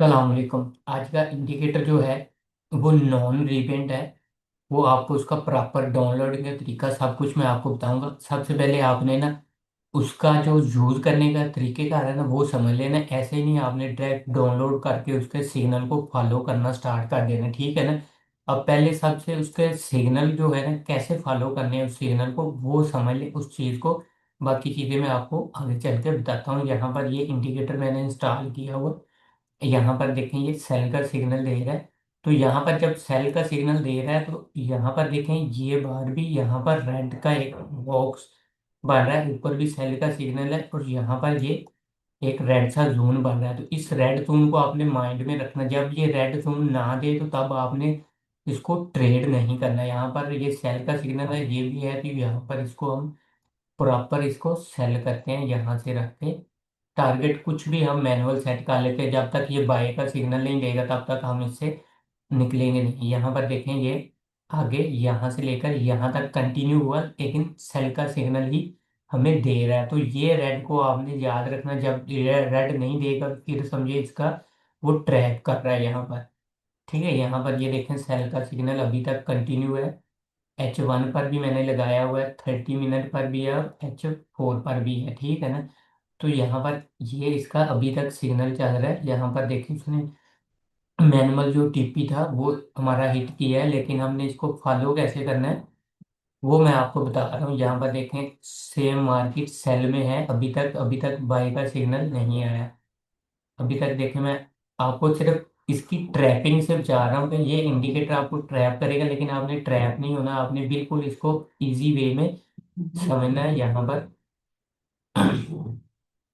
सलामकुम। आज का इंडिकेटर जो है वो नॉन रिपेंट है। वो आपको उसका प्रॉपर डाउनलोडिंग का तरीका सब कुछ मैं आपको बताऊंगा। सबसे पहले आपने ना उसका जो यूज करने का तरीकेकार है ना वो समझ लेना। ऐसे ही नहीं आपने डायरेक्ट डाउनलोड करके उसके सिग्नल को फॉलो करना स्टार्ट कर देना, ठीक है ना। अब पहले सबसे उसके सिग्नल जो है ना कैसे फॉलो करने हैं उस सिग्नल को वो समझ ले उस चीज़ को। बाकी चीज़ें मैं आपको आगे चल के बताता हूँ। यहाँ पर ये इंडिकेटर मैंने इंस्टॉल किया हुआ। यहाँ पर देखें ये सेल का सिग्नल दे रहा है। तो यहाँ पर जब सेल का सिग्नल दे रहा है तो यहाँ पर देखें ये बार भी यहाँ पर रेड का एक बॉक्स बन रहा है। ऊपर भी सेल का सिग्नल है और यहाँ पर ये एक रेड सा जोन बन रहा है। तो इस रेड जोन को आपने माइंड में रखना। जब ये रेड जोन ना दे तो तब आपने इसको ट्रेड नहीं करना। यहाँ पर ये सेल का सिग्नल है, ये भी है, तो यहाँ पर इसको हम प्रॉपर इसको सेल करते हैं यहाँ से रख के। टारगेट कुछ भी हम मैनुअल सेट कर लेते हैं। जब तक ये बाय का सिग्नल नहीं देगा तब तक हम इससे निकलेंगे नहीं। यहाँ पर देखें ये आगे यहाँ से लेकर यहाँ तक कंटिन्यू हुआ, लेकिन सेल का सिग्नल ही हमें दे रहा है। तो ये रेड को आपने याद रखना। जब ये रेड नहीं देगा फिर समझिए इसका वो ट्रैप कर रहा है यहाँ पर। ठीक है, यहाँ पर ये देखें सेल का सिग्नल अभी तक कंटिन्यू है। H1 पर भी मैंने लगाया हुआ है, 30 मिनट पर भी है और H4 पर भी है, ठीक है ना। तो यहाँ पर ये इसका अभी तक सिग्नल चल रहा है। यहाँ पर देखिए उसने मैनुअल जो टीपी था वो हमारा हिट किया है, लेकिन हमने इसको फॉलो कैसे करना है वो मैं आपको बता रहा हूँ। यहाँ पर देखें सेम मार्केट सेल में है, अभी तक बाय का सिग्नल नहीं आया। अभी तक देखें मैं आपको सिर्फ इसकी ट्रैपिंग से बता रहा हूँ कि ये इंडिकेटर आपको ट्रैप करेगा, लेकिन आपने ट्रैप नहीं होना। आपने बिल्कुल इसको इजी वे में समझना है यहाँ पर।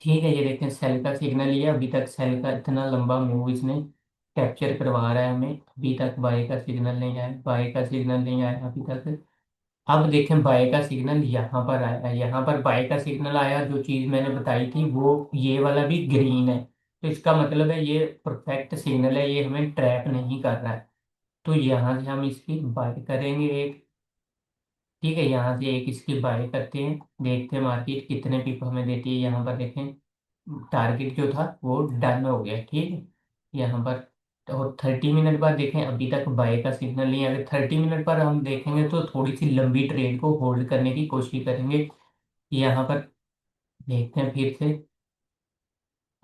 ठीक है, ये देखते हैं सेल का सिग्नल। ये अभी तक सेल का इतना लंबा मूव इसने कैप्चर करवा रहा है हमें। अभी तक बाय का सिग्नल नहीं आया, बाय का सिग्नल नहीं आया अभी तक। अब देखें बाय का सिग्नल यहाँ पर आया है। यहाँ पर बाय का सिग्नल आया, जो चीज़ मैंने बताई थी वो ये वाला भी ग्रीन है। तो इसका मतलब है ये परफेक्ट सिग्नल है, ये हमें ट्रैप नहीं कर रहा है। तो यहाँ से हम इसकी बाय करेंगे एक। ठीक है, यहाँ से एक इसकी बाय करते हैं, देखते हैं मार्केट कितने पिप हमें देती है। यहाँ पर देखें टारगेट जो था वो डन हो गया, ठीक है। यहाँ पर और 30 मिनट बाद देखें अभी तक बाय का सिग्नल नहीं है। अगर 30 मिनट पर हम देखेंगे तो थोड़ी सी लंबी ट्रेड को होल्ड करने की कोशिश करेंगे। यहाँ पर देखते हैं फिर से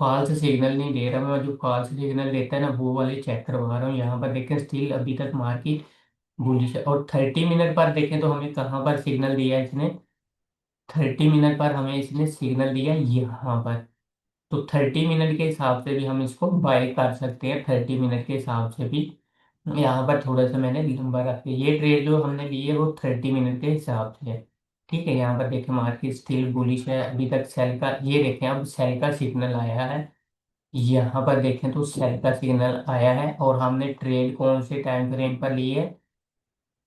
फॉल्स सिग्नल नहीं दे रहा। मैं जो फॉल्स सिग्नल देता है ना वो वाले चेक करवा रहा हूँ। यहाँ पर देखें स्टिल अभी तक मार्केट बुलिश है। और 30 मिनट पर देखें तो हमें कहाँ पर सिग्नल दिया है इसने। 30 मिनट पर हमें इसने सिग्नल दिया यहाँ पर। तो 30 मिनट के हिसाब से भी हम इसको बाय कर सकते हैं, 30 मिनट के हिसाब से भी। यहाँ पर थोड़ा सा मैंने लंबा रख दिया। ये ट्रेड जो हमने ली है वो 30 मिनट के हिसाब से है। ठीक है, यहाँ पर देखें मार्केट स्टिल बुलिश है। अभी तक सेल का ये देखें, अब सेल का सिग्नल आया है। यहाँ पर देखें तो सेल का सिग्नल आया है और हमने ट्रेड कौन से टाइम फ्रेम पर ली है,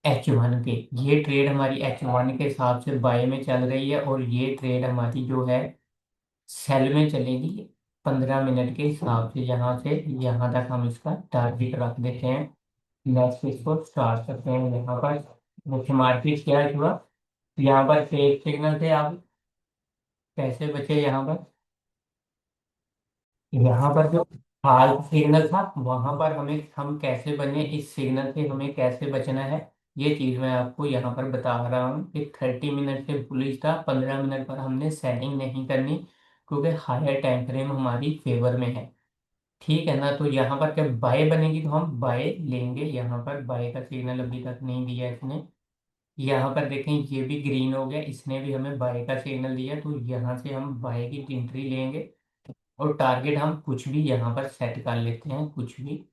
H1 के। ये ट्रेड हमारी H1 के हिसाब से बाय में चल रही है और ये ट्रेड हमारी जो है सेल में चलेगी 15 मिनट के हिसाब से। यहाँ से यहाँ तक हम इसका टारगेट रख देते हैं। नेक्स्ट इसको स्टार्ट करते हैं। यहाँ पर मुख्य मार्केट क्या हुआ, यहाँ पर फेक सिग्नल थे। आप कैसे बचे यहाँ पर, यहाँ पर जो हाल सिग्नल था वहां पर हम कैसे बने, इस सिग्नल से हमें कैसे बचना है, ये चीज मैं आपको यहाँ पर बता रहा हूँ कि 30 मिनट से बुलिश था। 15 मिनट पर हमने सेलिंग नहीं करनी क्योंकि हायर टाइम फ्रेम हमारी फेवर में है। ठीक है ना। तो यहाँ पर जब बाय बनेगी तो हम बाय लेंगे। यहाँ पर बाय का सिग्नल अभी तक नहीं दिया इसने। यहाँ पर देखें ये भी ग्रीन हो गया, इसने भी हमें बाय का सिग्नल दिया। तो यहाँ से हम बाय की एंट्री लेंगे और टारगेट हम कुछ भी यहाँ पर सेट कर लेते हैं, कुछ भी।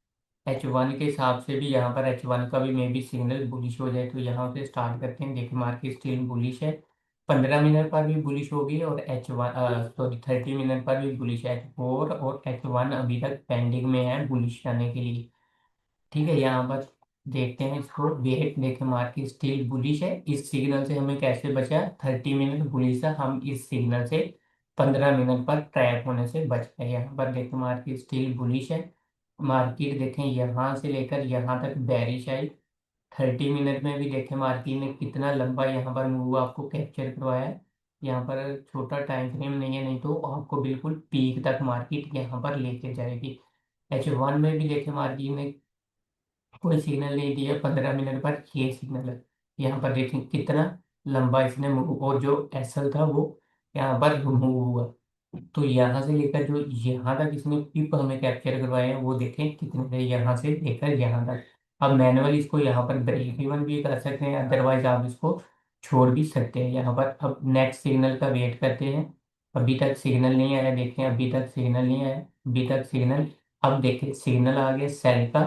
H1 के हिसाब से भी यहाँ पर H1 का भी मे बी सिग्नल बुलिश हो जाए। तो यहाँ से स्टार्ट करते हैं। देखिए मार्केट स्टिल बुलिश है, 15 मिनट पर भी बुलिश होगी और H1 सॉरी 30 मिनट पर भी बुलिश है। H4 और H1 अभी तक पेंडिंग में है बुलिश करने के लिए। ठीक है, यहाँ पर देखते हैं इसको। वेट देखें मार्केट स्टिल बुलिश है। इस सिग्नल से हमें कैसे बचा, 30 मिनट बुलिश है, हम इस सिग्नल से 15 मिनट पर ट्रैप होने से बच गए। यहाँ पर देखें मार्केट स्टिल बुलिश है। मार्केट देखें यहाँ से लेकर यहाँ तक बेरिश आई। 30 मिनट में भी देखें मार्केट ने कितना लंबा यहाँ पर मूव आपको कैप्चर करवाया है। यहाँ पर छोटा टाइम फ्रेम नहीं है, नहीं तो आपको बिल्कुल पीक तक मार्केट यहाँ पर लेके जाएगी। H1 में भी देखें मार्केट ने कोई सिग्नल नहीं दिया, 15 मिनट पर ये सिग्नल है। यहाँ पर देखें कितना लंबा इसने मूव, और जो एसएल था वो यहाँ पर मूव हुआ। तो यहाँ से लेकर जो यहाँ तक इसने पिप हमें कैप्चर करवाए हैं वो देखें कितने थे, यहाँ से लेकर यहाँ तक। अब मैनुअली इसको यहाँ पर ब्रेक इवन भी कर सकते हैं, अदरवाइज आप इसको छोड़ भी सकते हैं यहाँ पर। अब नेक्स्ट सिग्नल का वेट करते हैं। अभी तक सिग्नल नहीं आया, देखें अभी तक सिग्नल नहीं आया, अभी तक सिग्नल। अब देखें सिग्नल आ गया सेल का,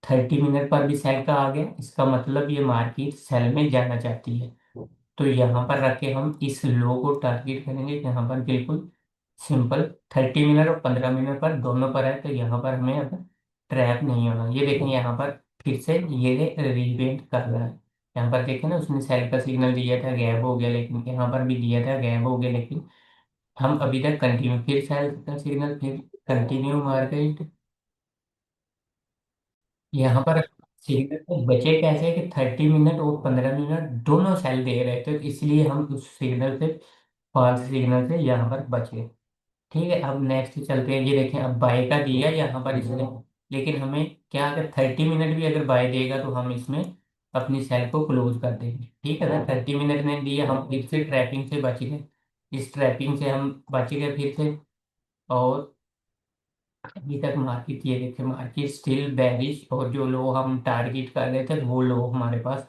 30 मिनट पर भी सेल का आ गया, इसका मतलब ये मार्केट सेल में जाना चाहती है। तो यहाँ पर रख के हम इस लो को टारगेट करेंगे, यहाँ पर बिल्कुल सिंपल। 30 मिनट और 15 मिनट पर दोनों पर है, तो यहाँ पर हमें अब ट्रैप नहीं होना। ये देखें यहाँ पर फिर से ये रिवेंट कर रहा है। यहाँ पर देखें ना, उसने सेल का सिग्नल दिया था, गैप हो गया, लेकिन यहाँ पर भी दिया था, गैप हो गया, लेकिन हम अभी तक कंटिन्यू, फिर सेल का सिग्नल, फिर कंटिन्यू मार्केट। यहाँ पर सिग्नल तो बचे कैसे कि 30 मिनट और 15 मिनट दोनों सेल दे रहे थे, तो इसलिए हम उस सिग्नल से, फॉल्स सिग्नल से यहाँ पर बचे। ठीक है, अब नेक्स्ट चलते हैं। ये देखें अब बाय का दिया यहाँ पर इसने, लेकिन हमें क्या, अगर 30 मिनट भी अगर बाय देगा तो हम इसमें अपनी सेल को क्लोज कर देंगे। ठीक है ना, 30 मिनट ने दिया, हम फिर से ट्रैपिंग से बच गए, इस ट्रैपिंग से हम बच गए फिर से। और अभी तक मार्केट, ये देखे मार्केट स्टिल बेरिश, और जो लो हम टारगेट कर रहे थे वो लो हमारे पास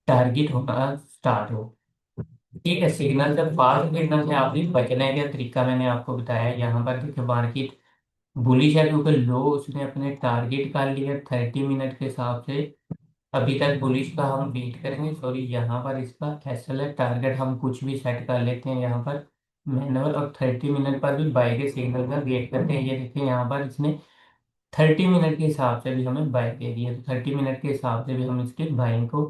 टारगेट होना स्टार्ट हो। ठीक है, सिग्नल से फास्ट सिग्नल से आप भी बचने का तरीका मैंने आपको बताया। यहाँ पर देखिए मार्केट बुलिश है क्योंकि लो उसने अपने टारगेट कर लिया 30 मिनट के हिसाब से। अभी तक बुलिश का हम वेट करेंगे, सॉरी यहाँ पर इसका एसएल है, टारगेट हम कुछ भी सेट कर लेते हैं यहाँ पर मैनुअल। और 30 मिनट पर भी बाय के सिग्नल का वेट करते हैं। ये देखिए यहाँ पर इसने 30 मिनट के हिसाब से भी हमें बाय दे दिया, तो 30 मिनट के हिसाब से भी हम इसके बाइंग को।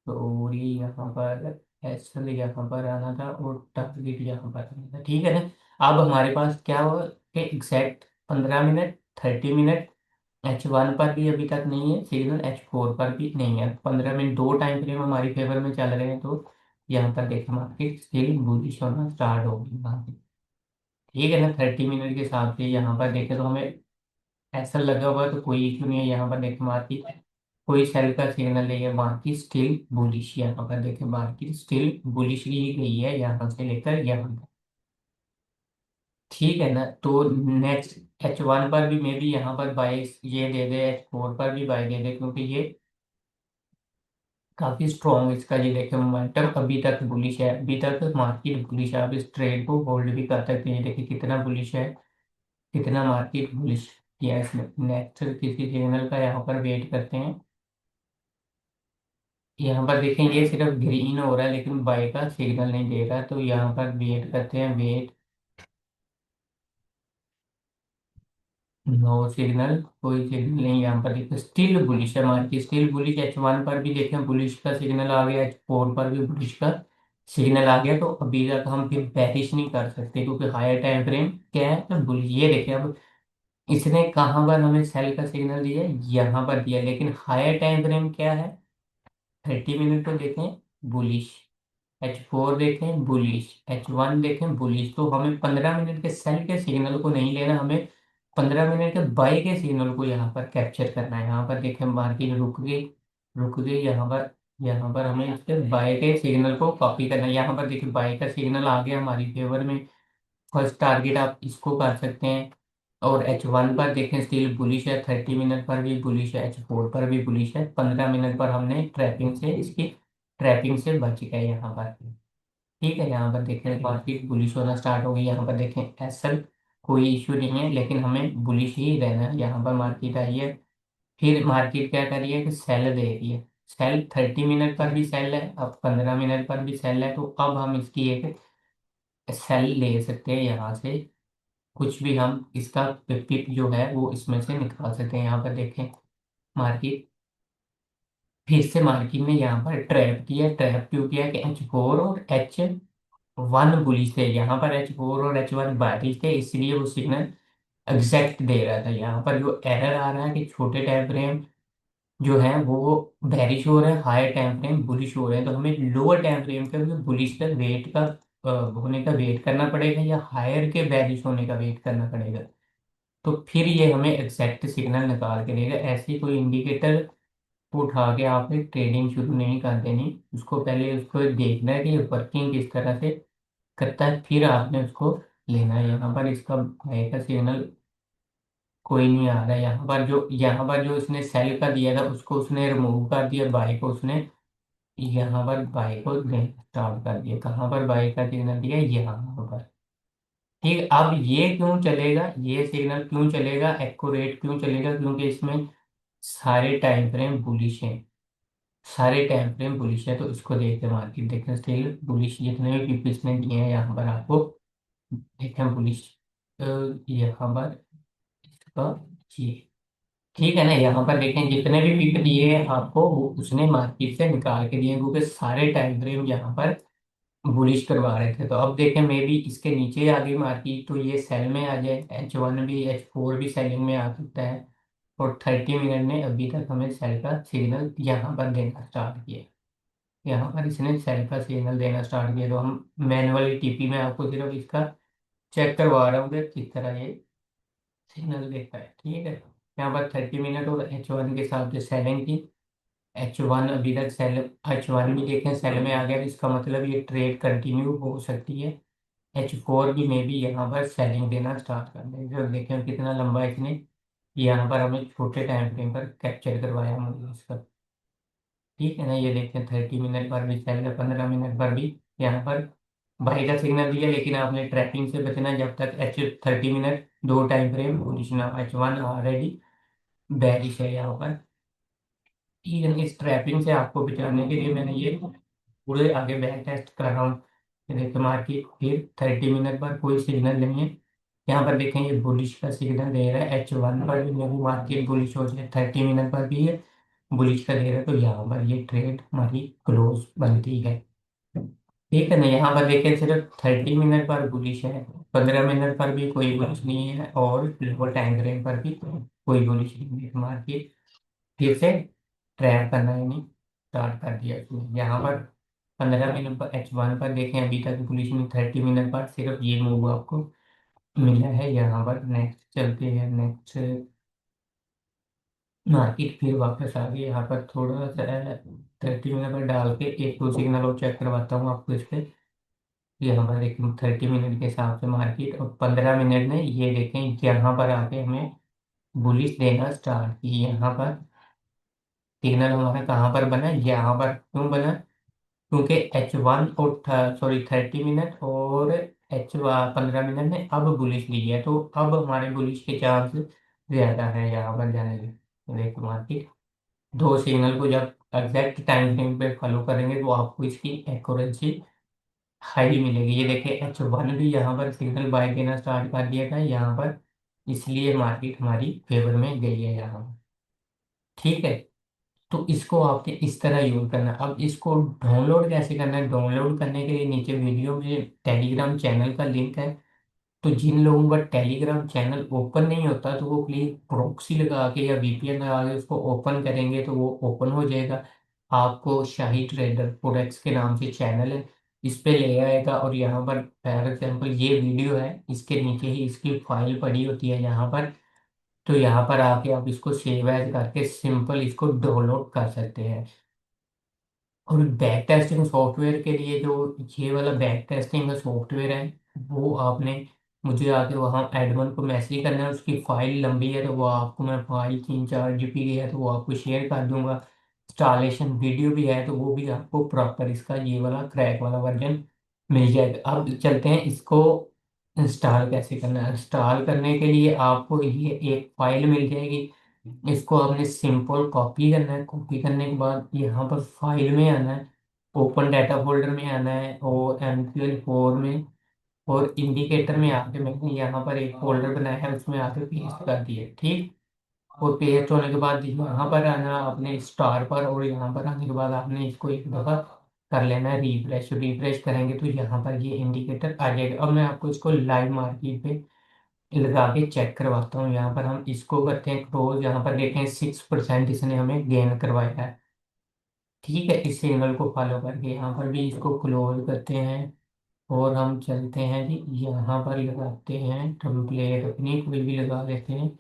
तो ये यहाँ पर एसल यहाँ पर आना था और टारगेट यहाँ पर आना था, ठीक है ना। अब हमारे पास क्या हुआ कि एग्जैक्ट 15 मिनट, 30 मिनट, H1 पर भी अभी तक नहीं है सिग्नल, H4 पर भी नहीं है। 15 मिनट दो टाइम फ्रेम हमारी फेवर में चल रहे हैं, तो यहाँ पर देखो मार्केट स्टिल बुलिश होना स्टार्ट होगी मार्केट। ठीक है ना, 30 मिनट के हिसाब से यहाँ पर देखें तो हमें ऐसा लगा हुआ है, तो कोई इशू नहीं है। यहाँ पर देखें मार्केट कोई सेल का सिग्नल नहीं है, मार्केट स्टिल बुलिश, यहाँ पर देखें मार्केट स्टिल बुलिश ही गई है यहाँ से लेकर यहाँ तक। ठीक है ना, तो नेक्स्ट H1 पर भी मे बी यहाँ पर बाई ये दे दे, H4 पर भी बाई दे दे, क्योंकि ये काफी स्ट्रॉन्ग इसका, ये देखें मोमेंटम अभी तक बुलिश है, अभी तक मार्केट बुलिश है। आप इस ट्रेड को होल्ड भी कर सकते हैं, ये देखिए कितना बुलिश है, कितना मार्केट बुलिश किया है इसने। नेक्स्ट किसी सिग्नल का यहाँ पर वेट करते हैं। यहाँ पर देखें ये सिर्फ ग्रीन हो रहा है लेकिन बाई का सिग्नल नहीं दे रहा, तो यहाँ पर वेट करते हैं, वेट, नो सिग्नल, कोई सिग्नल नहीं। यहाँ पर देखो स्टिल बुलिश है मार्केट, स्टिल बुलिश। H1 पर भी देखें बुलिश का सिग्नल आ गया, H4 पर भी बुलिश का सिग्नल आ गया, तो अभी तक हम फिर बेरिश नहीं कर सकते क्योंकि हायर टाइम फ्रेम क्या है, तो बुलिश। ये देखें अब इसने कहाँ पर हमें सेल का सिग्नल दिया, यहाँ पर दिया, लेकिन हायर टाइम फ्रेम क्या है, 30 मिनट को देखें बुलिश, H4 देखें बुलिश, H1 देखें बुलिश। तो हमें 15 मिनट के सेल के सिग्नल को नहीं लेना, हमें 15 मिनट के बाई के सिग्नल को यहाँ पर कैप्चर करना है। यहाँ पर देखें मार्केट रुक गई, रुक गई यहाँ पर, यहाँ पर हमें इसके बाई के सिग्नल को कॉपी करना है। यहाँ पर देखिए बाई का सिग्नल आ गया हमारी फेवर में, फर्स्ट टारगेट आप इसको कर सकते हैं। और H1 पर देखें स्टिल बुलिश है, 30 मिनट पर भी बुलिश है, H4 पर भी बुलिश है, 15 मिनट पर हमने ट्रैपिंग से, इसकी ट्रैपिंग से बच गए यहाँ पर। ठीक है, यहाँ पर देखें मार्केट बुलिश होना स्टार्ट हो गई, यहाँ पर देखें एसल कोई इशू नहीं है, लेकिन हमें बुलिश ही रहना है। यहाँ पर मार्केट आई है, फिर मार्केट क्या कर रही है कि सेल दे रही है, सेल 30 मिनट पर भी सेल है, अब 15 मिनट पर भी सेल है, तो अब हम इसकी एक सेल ले सकते हैं यहाँ से, कुछ भी हम इसका पिप जो है वो इसमें से निकाल सकते हैं। यहाँ पर देखें मार्केट फिर से, मार्केट ने यहाँ पर ट्रैप किया, ट्रैप क्यों किया कि H4 और H1 बुलिश थे, यहाँ पर H4 और H1 बारिश थे, इसलिए वो सिग्नल एग्जैक्ट दे रहा था। यहाँ पर जो एरर आ रहा है कि छोटे टाइम फ्रेम जो है वो बेरिश हो रहे हैं, हायर टाइम फ्रेम बुलिश हो रहे हैं, तो हमें लोअर टाइम फ्रेम का भी बुलिश का वेट का होने का वेट करना पड़ेगा, या हायर के बेरिश होने का वेट करना पड़ेगा। तो फिर ये हमें एग्जैक्ट सिग्नल निकाल के देगा। ऐसे कोई इंडिकेटर को उठा के आपने ट्रेडिंग शुरू नहीं कर देनी। उसको पहले उसको देखना है कि ये वर्किंग किस तरह से करता है, फिर आपने उसको लेना है। यहाँ पर इसका बाय का सिग्नल कोई नहीं आ रहा है। यहाँ पर जो उसने सेल का दिया था उसको उसने रिमूव कर दिया, बाय को उसने यहाँ पर बाय को स्टार्ट कर दिया। कहाँ पर बाय का सिग्नल दिया? यहाँ पर। ठीक, अब ये क्यों चलेगा, ये सिग्नल क्यों चलेगा, एक्यूरेट क्यों चलेगा? क्योंकि इसमें सारे टाइम फ्रेम बुलिश हैं, सारे टाइम फ्रेम बुलिश है। तो इसको देखते मार्केट देखना स्टिल बुलिश, जितने भी पिप इसने दिए हैं यहाँ पर आपको देखें बुलिश। यहाँ पर इसका ये ठीक है ना, यहाँ पर देखें जितने भी पिप दिए हैं आपको वो उसने मार्केट से निकाल के दिए हैं, क्योंकि सारे टाइम फ्रेम यहाँ पर बुलिश करवा रहे थे। तो अब देखें मे भी इसके नीचे आ गई मार्केट तो ये सेल में आ जाए, H1 भी H4 भी सेलिंग में आ सकता है। और 30 मिनट ने अभी तक हमें सेल का सिग्नल यहाँ पर देना स्टार्ट किया। यहाँ पर इसने सेल का सिग्नल देना स्टार्ट किया, तो हम मैनुअली टीपी में आपको सिर्फ इसका चेक करवा रहा हूँ कि किस तरह ये सिग्नल देता है। ठीक है, यहाँ पर 30 मिनट और H1 के साथ जो सेलिंग थी, H1 अभी तक सेल, H1 भी देखें सेल में आ गया, तो इसका मतलब ये ट्रेड कंटिन्यू हो सकती है। H4 भी मे भी यहाँ पर सेलिंग देना स्टार्ट कर दें। फिर देखें कितना लंबा इसने यहाँ पर हमें छोटे टाइम फ्रेम पर कैप्चर करवाया मुझे इसका। ठीक है ना, ये देखें 30 मिनट पर भी सेल है, 15 मिनट पर भी यहाँ पर बाई का सिग्नल दिया। लेकिन आपने ट्रैपिंग से बचना, जब तक H30 मिनट दो time frame position H1 already bearish है यहाँ पर। ठीक है, इस ट्रैपिंग से आपको बचाने के लिए मैंने ये पूरे आगे बैक टेस्ट कर रहा हूँ। ये देखिए मार्केट फिर 30 मिनट पर कोई सिग्नल नहीं है। यहाँ पर देखें ये बुलिश का सिग्नल दे रहा है, H1 पर भी मेरी मार्केट बुलिश हो जाए, 30 मिनट पर भी है बुलिश का दे रहा है। तो यहाँ पर ये ट्रेड हमारी क्लोज बनती है। ठीक है ना, यहाँ पर देखें सिर्फ 30 मिनट पर बुलिश है, 15 मिनट पर भी कोई बुलिश नहीं है, और लोअर टाइम फ्रेम पर भी कोई बुलिश नहीं है। मार्केट फिर से ट्रैप करना ही नहीं स्टार्ट कर दिया इसने। यहाँ पर 15 मिनट पर H1 पर देखें अभी तक पुलिस ने 30 मिनट पर सिर्फ ये मूव आपको मिला है। यहाँ पर नेक्स्ट चलते हैं, नेक्स्ट मार्केट फिर वापस आ गई। यहाँ पर थोड़ा सा 30 मिनट पर डाल के एक दो सिग्नल और चेक करवाता हूँ आपको इस पे। यहाँ पर देखें 30 मिनट के हिसाब से मार्केट, और 15 मिनट में ये देखें यहाँ पर आके हमें बुलिश देना स्टार्ट की। यहाँ पर सिग्नल हमारा कहाँ पर बना, यहाँ पर क्यों बना? क्योंकि H1 और सॉरी 30 मिनट और 15 मिनट ने अब बुलिश ली है, तो अब हमारे बुलिश के चांस ज्यादा है यहाँ पर जाने के। तो देखो मार्केट दो सिग्नल को जब एग्जैक्ट टाइम फ्रेम पे फॉलो करेंगे तो आपको इसकी एक्यूरेंसी हाई मिलेगी। ये देखिए H1 भी यहाँ पर सिग्नल बाय देना स्टार्ट कर दिया था यहाँ पर, इसलिए मार्केट हमारी फेवर में गई है यहाँ। ठीक है, तो इसको आपने इस तरह यूज करना है। अब इसको डाउनलोड कैसे करना है? डाउनलोड करने के लिए नीचे वीडियो में टेलीग्राम चैनल का लिंक है। तो जिन लोगों का टेलीग्राम चैनल ओपन नहीं होता तो वो प्लीज प्रॉक्सी लगा के या VPN लगा के उसको ओपन करेंगे तो वो ओपन हो जाएगा। आपको शाही ट्रेडर प्रोडक्ट्स के नाम से चैनल है, इस पे ले आएगा। और यहाँ पर फॉर एग्जाम्पल ये वीडियो है, इसके नीचे ही इसकी फाइल पड़ी होती है यहाँ पर। तो यहाँ पर आके आप इसको सेव एज करके सिंपल इसको डाउनलोड कर सकते हैं। और बैक टेस्टिंग सॉफ्टवेयर के लिए जो ये वाला बैक टेस्टिंग का सॉफ्टवेयर है, वो आपने मुझे आके वहाँ एडमिन को मैसेज करना है। उसकी फाइल लंबी है तो वो आपको, मैं फाइल 3-4 GB की है तो वो आपको शेयर कर दूंगा। इंस्टॉलेशन वीडियो भी है तो वो भी आपको प्रॉपर इसका ये वाला क्रैक वाला वर्जन मिल जाएगा। अब चलते हैं इसको इंस्टॉल कैसे करना है। इंस्टॉल करने के लिए आपको ये एक फाइल मिल जाएगी, इसको आपने सिंपल कॉपी करना है। कॉपी करने के बाद यहाँ पर फाइल में आना है, ओपन डाटा फोल्डर में आना है, और MQL4 में और इंडिकेटर में आके मैंने यहाँ पर एक फोल्डर बनाया है उसमें आके पेस्ट कर दिए। ठीक, और पेस्ट होने के बाद यहाँ पर आना अपने स्टार पर, और यहाँ पर आने के बाद आपने इसको एक दफ़ा कर लेना है रिफ्रेश। रिफ्रेश करेंगे तो यहाँ पर ये इंडिकेटर आ जाएगा। अब मैं आपको इसको लाइव मार्केट पे लगा के चेक करवाता हूँ। यहाँ पर हम इसको करते हैं क्लोज, यहाँ पर देखें 6% इसने हमें गेन करवाया है। ठीक है, इस सिग्नल को फॉलो करके यहाँ पर भी इसको क्लोज करते हैं और हम चलते हैं जी, यहाँ पर लगाते हैं टेम्पलेट अपनी कोई भी लगा लेते हैं।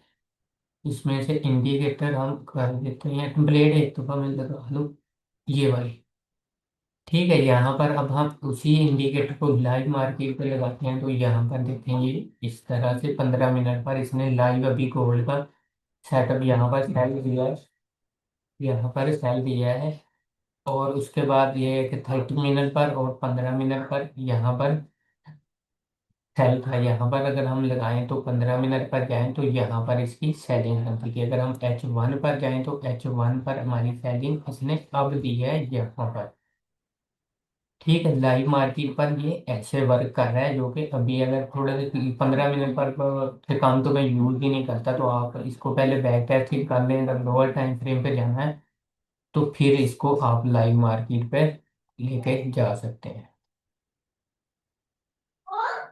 इसमें से इंडिकेटर हम कर देते हैं, टेम्पलेट एक दफ़ा मैं लगा लूँ, ये वाली। ठीक है, यहाँ पर अब हम उसी इंडिकेटर को लाइव मार्केट पे लगाते हैं, तो यहाँ पर देखेंगे इस तरह से 15 मिनट पर इसने लाइव अभी गोल्ड का सेटअप यहाँ पर सेल दिया है, यहाँ पर सेल दिया है। और उसके बाद ये है कि 30 मिनट पर और 15 मिनट पर यहाँ पर सेल था। यहाँ पर अगर हम लगाएं तो 15 मिनट पर जाएं तो यहाँ पर इसकी सेलिंग होती है। अगर हम H1 पर जाएं तो H1 पर हमारी सेलिंग इसने अब दी है यहाँ पर। ठीक है, लाइव मार्केट पर ये ऐसे वर्क कर रहा है, जो कि अभी अगर थोड़े से 15 मिनट पर से काम तो मैं यूज ही नहीं करता, तो आप इसको पहले बैक टेस्टिंग कर लें। अगर लोअर टाइम फ्रेम पे जाना है तो फिर इसको आप लाइव मार्केट पे लेके जा सकते हैं।